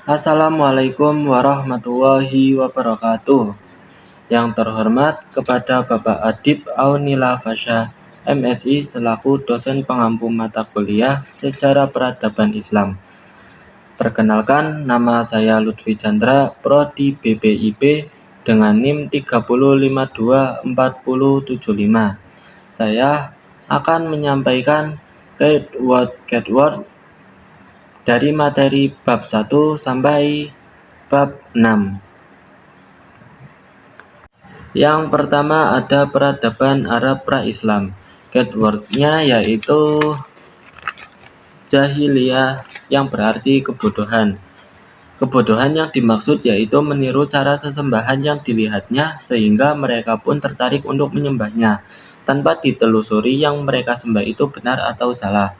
Assalamualaikum warahmatullahi wabarakatuh. Yang terhormat kepada Bapak Adib Aunila Fasya, MSI selaku dosen pengampu mata kuliah Sejarah Peradaban Islam. Perkenalkan, nama saya Lutfi Chandra, Prodi BPIB dengan NIM 30524075. Saya akan menyampaikan keyword dari materi bab 1 sampai bab 6. Yang pertama ada peradaban Arab pra-Islam. Keywordnya yaitu jahiliyah yang berarti kebodohan. Kebodohan yang dimaksud yaitu meniru cara sesembahan yang dilihatnya sehingga mereka pun tertarik untuk menyembahnya tanpa ditelusuri yang mereka sembah itu benar atau salah.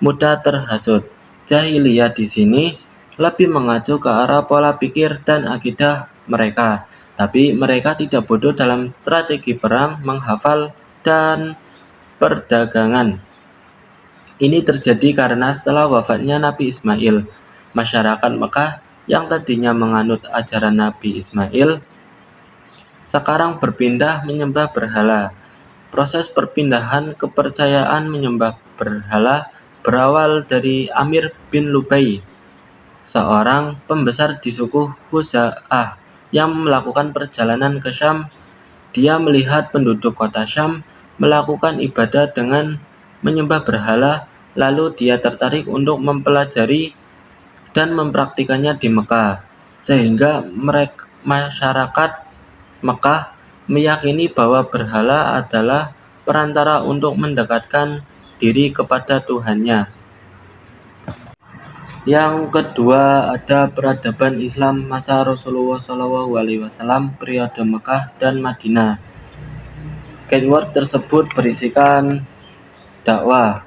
Mudah terhasut. Jahiliyah di sini lebih mengacu ke arah pola pikir dan akidah mereka, tapi mereka tidak bodoh dalam strategi perang, menghafal, dan perdagangan. Ini terjadi karena setelah wafatnya Nabi Ismail, masyarakat Mekah yang tadinya menganut ajaran Nabi Ismail sekarang berpindah menyembah berhala. Proses perpindahan kepercayaan menyembah berhala berawal dari Amir bin Lubai, seorang pembesar di suku Huza'ah yang melakukan perjalanan ke Syam. Dia melihat penduduk kota Syam melakukan ibadah dengan menyembah berhala, lalu dia tertarik untuk mempelajari dan mempraktikannya di Mekah, sehingga masyarakat Mekah meyakini bahwa berhala adalah perantara untuk mendekatkan diri kepada Tuhannya. Yang kedua ada peradaban Islam masa Rasulullah SAW periode Mekah dan Madinah. Keyword tersebut berisikan dakwah.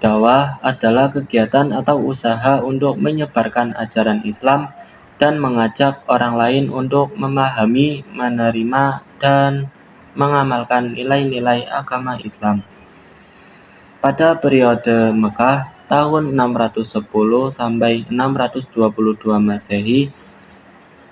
Dakwah adalah kegiatan atau usaha untuk menyebarkan ajaran Islam dan mengajak orang lain untuk memahami, menerima, dan mengamalkan nilai-nilai agama Islam. Pada periode Mekah tahun 610 sampai 622 Masehi,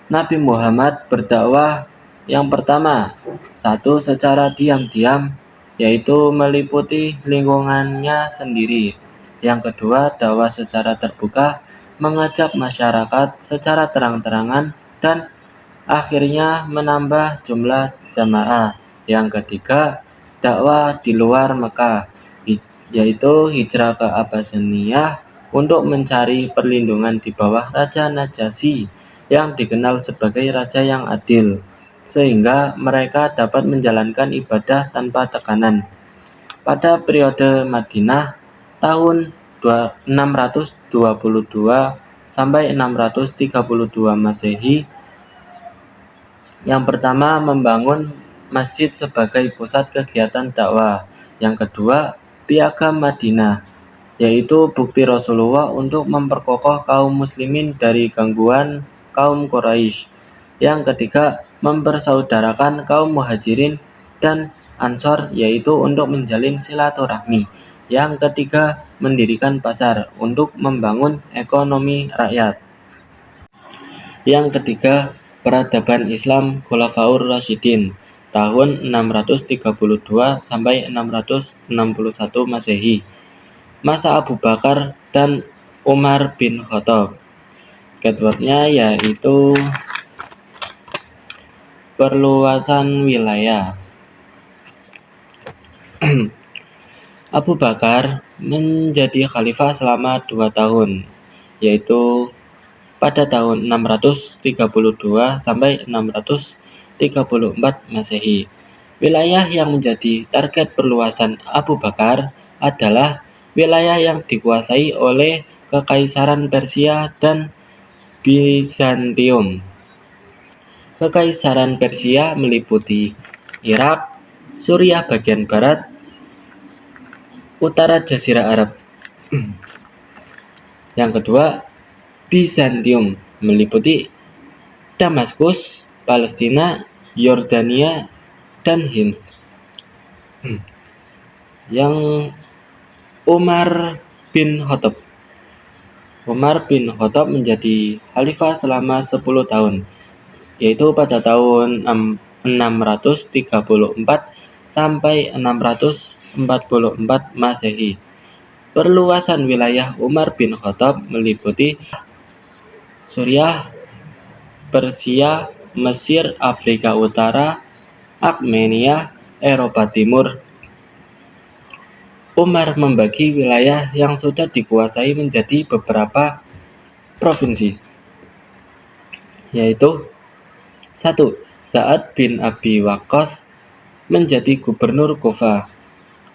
Nabi Muhammad berdakwah yang pertama, satu secara diam-diam, yaitu meliputi lingkungannya sendiri. Yang kedua, dakwah secara terbuka, mengajak masyarakat secara terang-terangan, dan akhirnya menambah jumlah jamaah. Yang ketiga, dakwah di luar Mekah, yaitu hijrah ke Abysiniyah untuk mencari perlindungan di bawah Raja Najasyi yang dikenal sebagai raja yang adil, sehingga mereka dapat menjalankan ibadah tanpa tekanan. Pada periode Madinah tahun 622 sampai 632 Masehi, yang pertama membangun masjid sebagai pusat kegiatan dakwah. Yang kedua, Piagam Madinah, yaitu bukti Rasulullah untuk memperkokoh kaum muslimin dari gangguan kaum Quraisy. Yang ketiga, mempersaudarakan kaum Muhajirin dan Ansor, yaitu untuk menjalin silaturahmi. Yang ketiga, mendirikan pasar untuk membangun ekonomi rakyat. Yang ketiga, peradaban Islam Khulafaur Rasyidin tahun 632 sampai 661 Masehi. Masa Abu Bakar dan Umar bin Khattab. Keywordnya yaitu perluasan wilayah. Abu Bakar menjadi khalifah selama 2 tahun, yaitu pada tahun 632 sampai 634 Masehi. Wilayah yang menjadi target perluasan Abu Bakar adalah wilayah yang dikuasai oleh Kekaisaran Persia dan Bizantium. Kekaisaran Persia meliputi Irak, Suriah bagian barat, utara Jazirah Arab. Yang kedua, Bizantium meliputi Damaskus, Palestina, Yordania, dan Hims. Yang Umar bin Khattab Umar bin Khattab menjadi khalifah selama 10 tahun, yaitu pada tahun 634 sampai 644 Masehi. Perluasan wilayah Umar bin Khattab meliputi Suriah, Persia, Mesir, Afrika Utara, Armenia, Eropa Timur. Umar membagi wilayah yang sudah dikuasai menjadi beberapa provinsi, yaitu 1. Sa'ad bin Abi Waqqas menjadi gubernur Kufa.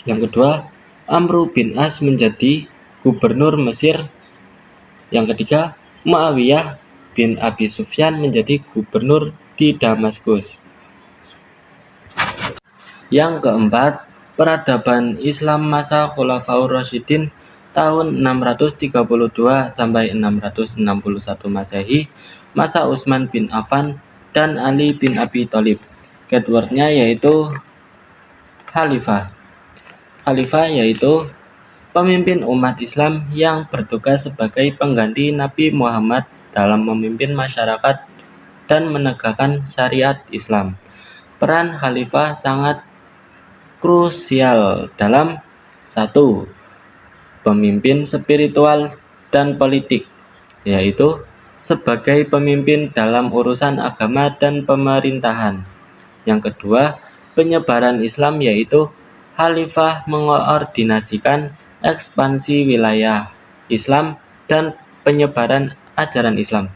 Yang kedua, Amru bin As menjadi gubernur Mesir. Yang ketiga, Muawiyah bin Abi Sufyan menjadi gubernur di Damaskus. Yang keempat, peradaban Islam masa Khulafaur Rasyidin tahun 632 sampai 661 Masehi, masa Utsman bin Affan dan Ali bin Abi Thalib. Keywordnya yaitu khalifah. Khalifah yaitu pemimpin umat Islam yang bertugas sebagai pengganti Nabi Muhammad dalam memimpin masyarakat dan menegakkan syariat Islam. Peran khalifah sangat krusial dalam 1. Pemimpin spiritual dan politik, yaitu sebagai pemimpin dalam urusan agama dan pemerintahan. Yang kedua, penyebaran Islam, yaitu khalifah mengoordinasikan ekspansi wilayah Islam dan penyebaran ajaran Islam.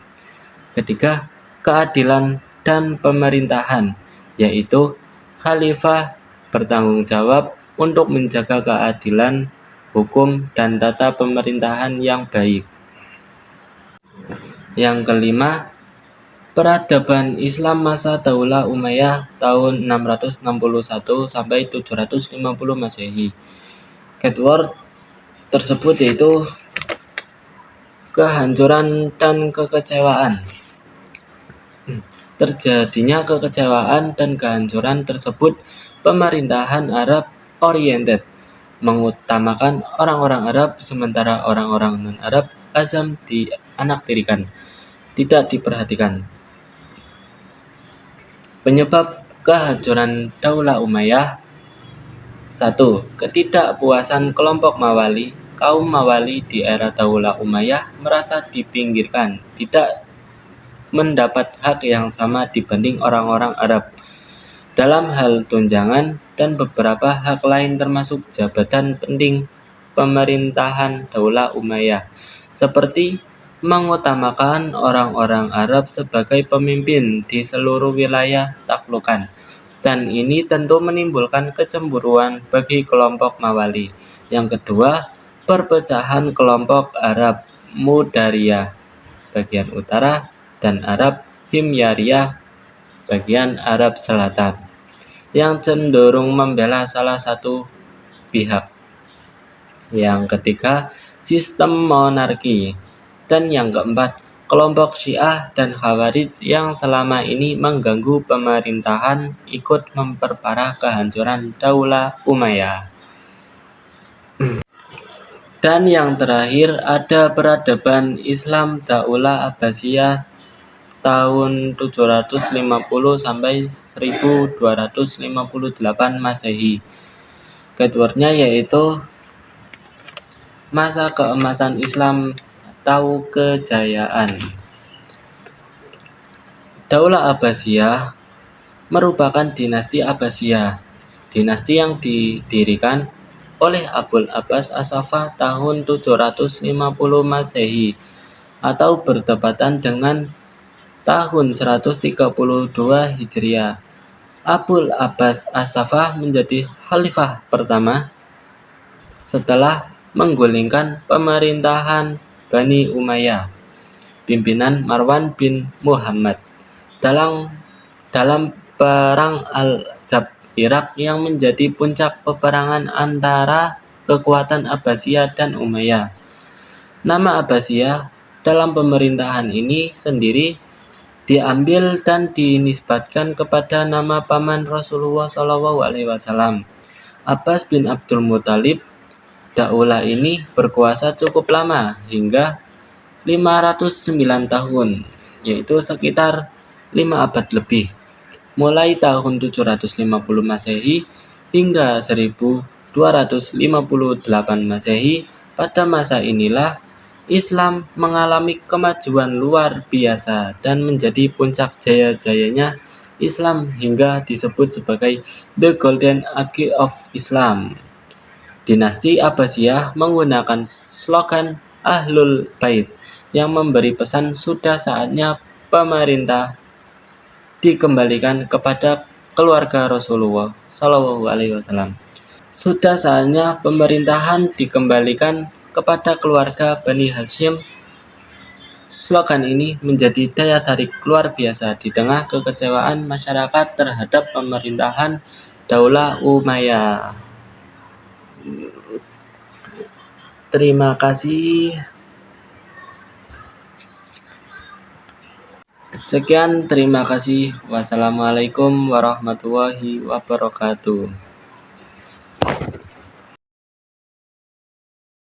Ketiga, keadilan dan pemerintahan, yaitu khalifah bertanggung jawab untuk menjaga keadilan, hukum, dan tata pemerintahan yang baik. Yang kelima, peradaban Islam masa Daulah Umayyah tahun 661 sampai 750 Masehi. Keyword tersebut yaitu kehancuran dan kekecewaan. Terjadinya kekecewaan dan kehancuran tersebut, pemerintahan Arab oriented mengutamakan orang-orang Arab sementara orang-orang non-Arab azam dianaktirikan, tidak diperhatikan. Penyebab kehancuran Daulah Umayyah: 1. Ketidakpuasan kelompok Mawali. Kaum Mawali di era Daulah Umayyah merasa dipinggirkan, tidak mendapat hak yang sama dibanding orang-orang Arab dalam hal tunjangan dan beberapa hak lain termasuk jabatan penting pemerintahan Daulah Umayyah, seperti mengutamakan orang-orang Arab sebagai pemimpin di seluruh wilayah taklukan. Dan ini tentu menimbulkan kecemburuan bagi kelompok Mawali. Yang kedua, perpecahan kelompok Arab Mudariyah bagian utara dan Arab Himyariyah bagian Arab Selatan yang cenderung membela salah satu pihak. Yang ketiga, sistem monarki. Dan yang keempat, kelompok Syiah dan Khawarij yang selama ini mengganggu pemerintahan ikut memperparah kehancuran Daulah Umayyah. Dan yang terakhir, ada peradaban Islam Daulah Abbasiyah tahun 750 sampai 1258 Masehi. Keywordnya yaitu masa keemasan Islam atau kejayaan. Daulah Abbasiyah merupakan dinasti Abbasiyah, dinasti yang didirikan oleh Abul Abbas As-Saffah tahun 750 Masehi atau bertepatan dengan tahun 132 Hijriah. Abul Abbas As-Saffah menjadi khalifah pertama setelah menggulingkan pemerintahan Bani Umayyah, pimpinan Marwan bin Muhammad, dalam Perang Al-Zab Irak yang menjadi puncak peperangan antara kekuatan Abbasiyah dan Umayyah. Nama Abbasiyah dalam pemerintahan ini sendiri diambil dan dinisbatkan kepada nama paman Rasulullah SAW, Abbas bin Abdul Muthalib. Daulah ini berkuasa cukup lama hingga 509 tahun, yaitu sekitar 5 abad lebih. Mulai tahun 750 Masehi hingga 1258 Masehi, pada masa inilah Islam mengalami kemajuan luar biasa dan menjadi puncak jaya-jayanya Islam hingga disebut sebagai The Golden Age of Islam. Dinasti Abbasiyah menggunakan slogan Ahlul Bait yang memberi pesan sudah saatnya pemerintah dikembalikan kepada keluarga Rasulullah SAW. Sudah saatnya pemerintahan dikembalikan kepada keluarga Bani Hashim. Slogan ini menjadi daya tarik luar biasa di tengah kekecewaan masyarakat terhadap pemerintahan Daulah Umayyah. Terima kasih. Sekian, terima kasih. Wassalamualaikum warahmatullahi wabarakatuh.